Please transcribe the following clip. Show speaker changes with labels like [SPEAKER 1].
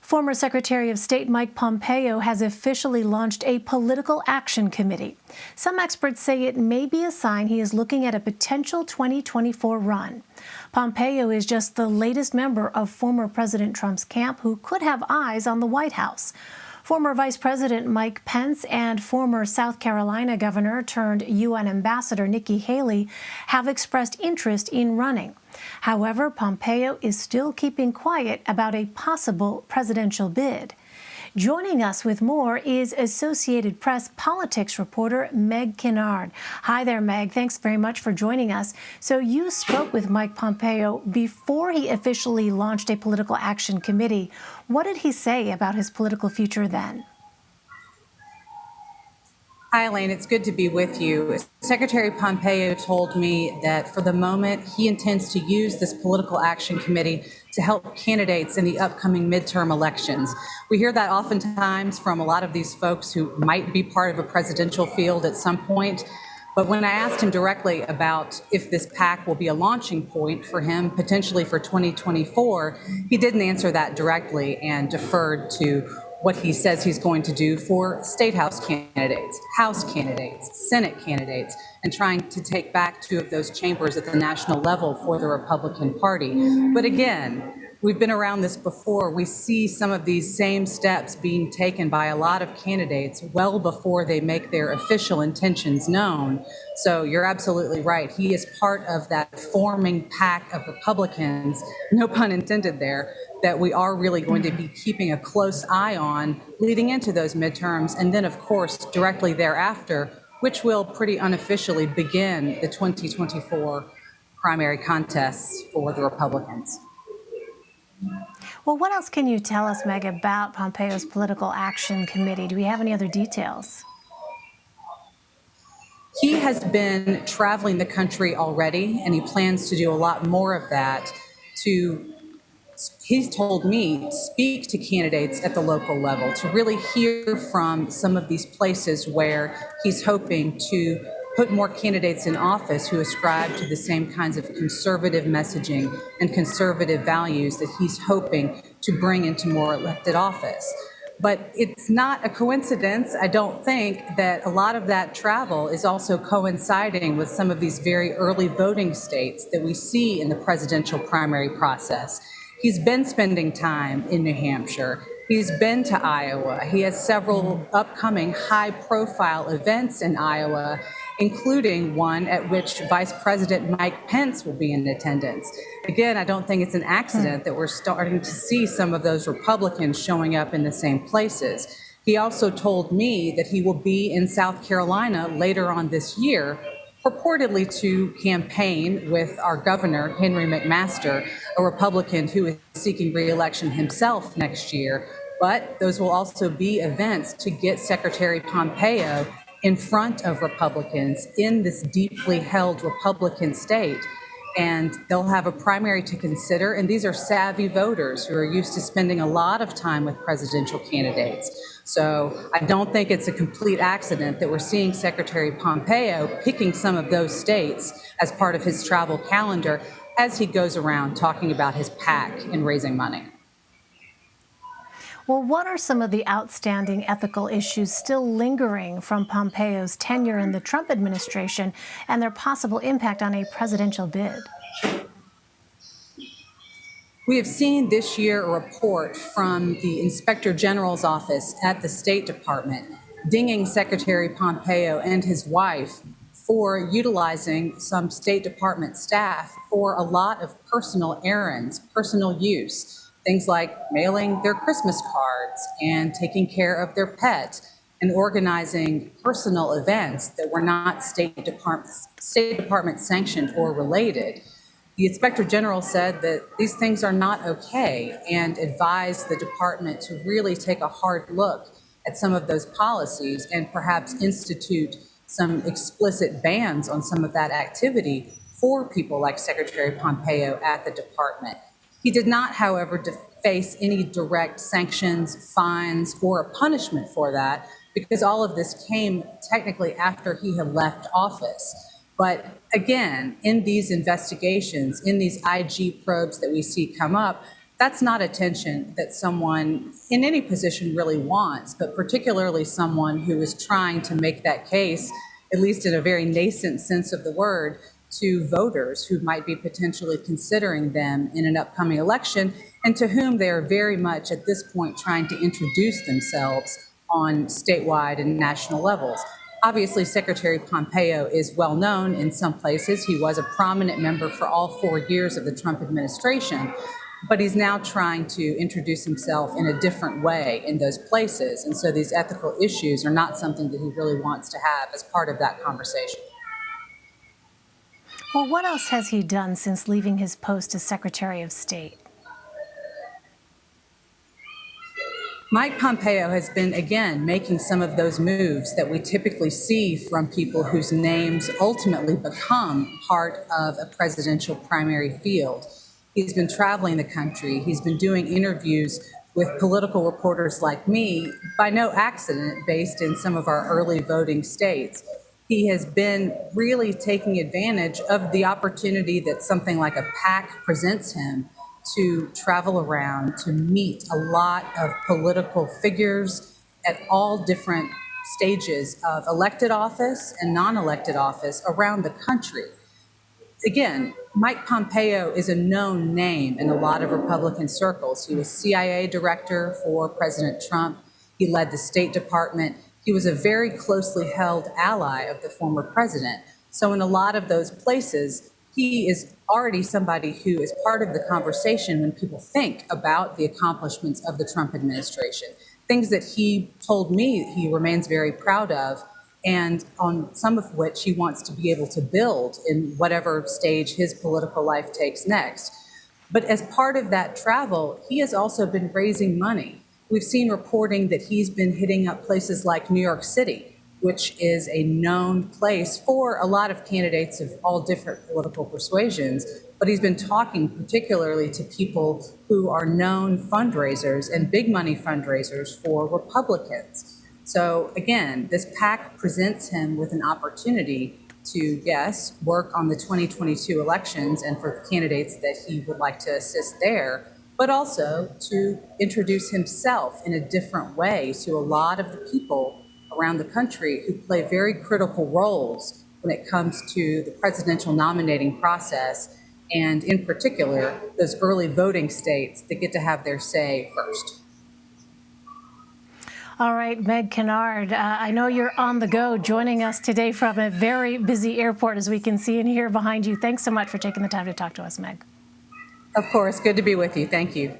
[SPEAKER 1] Former Secretary of State Mike Pompeo has officially launched a political action committee. Some experts say it may be a sign he is looking at a potential 2024 run. Pompeo is just the latest member of former President Trump's camp who could have eyes on the White House. Former Vice President Mike Pence and former South Carolina Governor turned UN Ambassador Nikki Haley have expressed interest in running. However, Pompeo is still keeping quiet about a possible presidential bid. Joining us with more is Associated Press politics reporter Meg Kinnard. Hi there, Meg. Thanks very much for joining us. So you spoke with Mike Pompeo before he officially launched a political action committee. What did he say about his political future then?
[SPEAKER 2] Hi, Elaine. It's good to be with you. Secretary Pompeo told me that for the moment, he intends to use this political action committee to help candidates in the upcoming midterm elections. We hear that oftentimes from a lot of these folks who might be part of a presidential field at some point. But when I asked him directly about if this PAC will be a launching point for him, potentially for 2024, he didn't answer that directly and deferred to what he says he's going to do for state house candidates, House candidates, Senate candidates, and trying to take back two of those chambers at the national level for the Republican Party. But again, we've been around this before. We see some of these same steps being taken by a lot of candidates well before they make their official intentions known. So you're absolutely right. He is part of that forming pack of Republicans, no pun intended there, that we are really going to be keeping a close eye on leading into those midterms. And then, of course, directly thereafter, which will pretty unofficially begin the 2024 primary contests for the Republicans.
[SPEAKER 1] Well, what else can you tell us, Meg, about Pompeo's political action committee? Do we have any other details?
[SPEAKER 2] He has been traveling the country already, and he plans to do a lot more of that he's told me, speak to candidates at the local level, to really hear from some of these places where he's hoping to put more candidates in office who ascribe to the same kinds of conservative messaging and conservative values that he's hoping to bring into more elected office. But it's not a coincidence, I don't think, that a lot of that travel is also coinciding with some of these very early voting states that we see in the presidential primary process. He's been spending time in New Hampshire. He's been to Iowa. He has several upcoming high-profile events in Iowa, including one at which Vice President Mike Pence will be in attendance. Again, I don't think it's an accident that we're starting to see some of those Republicans showing up in the same places. He also told me that he will be in South Carolina later on this year, purportedly to campaign with our governor, Henry McMaster, a Republican who is seeking re-election himself next year. But those will also be events to get Secretary Pompeo in front of Republicans in this deeply held Republican state. And they'll have a primary to consider. And these are savvy voters who are used to spending a lot of time with presidential candidates. So I don't think it's a complete accident that we're seeing Secretary Pompeo picking some of those states as part of his travel calendar as he goes around talking about his PAC and raising money.
[SPEAKER 1] Well, what are some of the outstanding ethical issues still lingering from Pompeo's tenure in the Trump administration and their possible impact on a presidential bid?
[SPEAKER 2] We have seen this year a report from the Inspector General's office at the State Department dinging Secretary Pompeo and his wife for utilizing some State Department staff for a lot of personal errands, personal use. Things like mailing their Christmas cards and taking care of their pet and organizing personal events that were not State Department sanctioned or related. The Inspector General said that these things are not okay and advised the department to really take a hard look at some of those policies and perhaps institute some explicit bans on some of that activity for people like Secretary Pompeo at the department. He did not, however, face any direct sanctions, fines, or a punishment for that, because all of this came technically after he had left office. But again, in these investigations, in these IG probes that we see come up, That's not attention that someone in any position really wants, but particularly someone who is trying to make that case, at least in a very nascent sense of the word, to voters who might be potentially considering them in an upcoming election and to whom they are very much at this point trying to introduce themselves on statewide and national levels. Obviously, Secretary Pompeo is well known in some places. He was a prominent member for all 4 years of the Trump administration, but he's now trying to introduce himself in a different way in those places. And so these ethical issues are not something that he really wants to have as part of that conversation.
[SPEAKER 1] Well, what else has he done since leaving his post as Secretary of State?
[SPEAKER 2] Mike Pompeo has been, again, making some of those moves that we typically see from people whose names ultimately become part of a presidential primary field. He's been traveling the country. He's been doing interviews with political reporters like me, by no accident, based in some of our early voting states. He has been really taking advantage of the opportunity that something like a PAC presents him to travel around, to meet a lot of political figures at all different stages of elected office and non-elected office around the country. Again, Mike Pompeo is a known name in a lot of Republican circles. He was CIA director for President Trump. He led the State Department. He was a very closely held ally of the former president. So in a lot of those places, he is already somebody who is part of the conversation when people think about the accomplishments of the Trump administration, things that he told me he remains very proud of, and on some of which he wants to be able to build in whatever stage his political life takes next. But as part of that travel, he has also been raising money. We've seen reporting that he's been hitting up places like New York City, which is a known place for a lot of candidates of all different political persuasions. But he's been talking particularly to people who are known fundraisers and big money fundraisers for Republicans. So again, this PAC presents him with an opportunity to, yes, work on the 2022 elections and for candidates that he would like to assist there, but also to introduce himself in a different way to a lot of the people around the country who play very critical roles when it comes to the presidential nominating process, and in particular, those early voting states that get to have their say first.
[SPEAKER 1] All right, Meg Kinnard, I know you're on the go, joining us today from a very busy airport, as we can see and hear behind you. Thanks so much for taking the time to talk to us, Meg.
[SPEAKER 2] Of course, good to be with you. Thank you.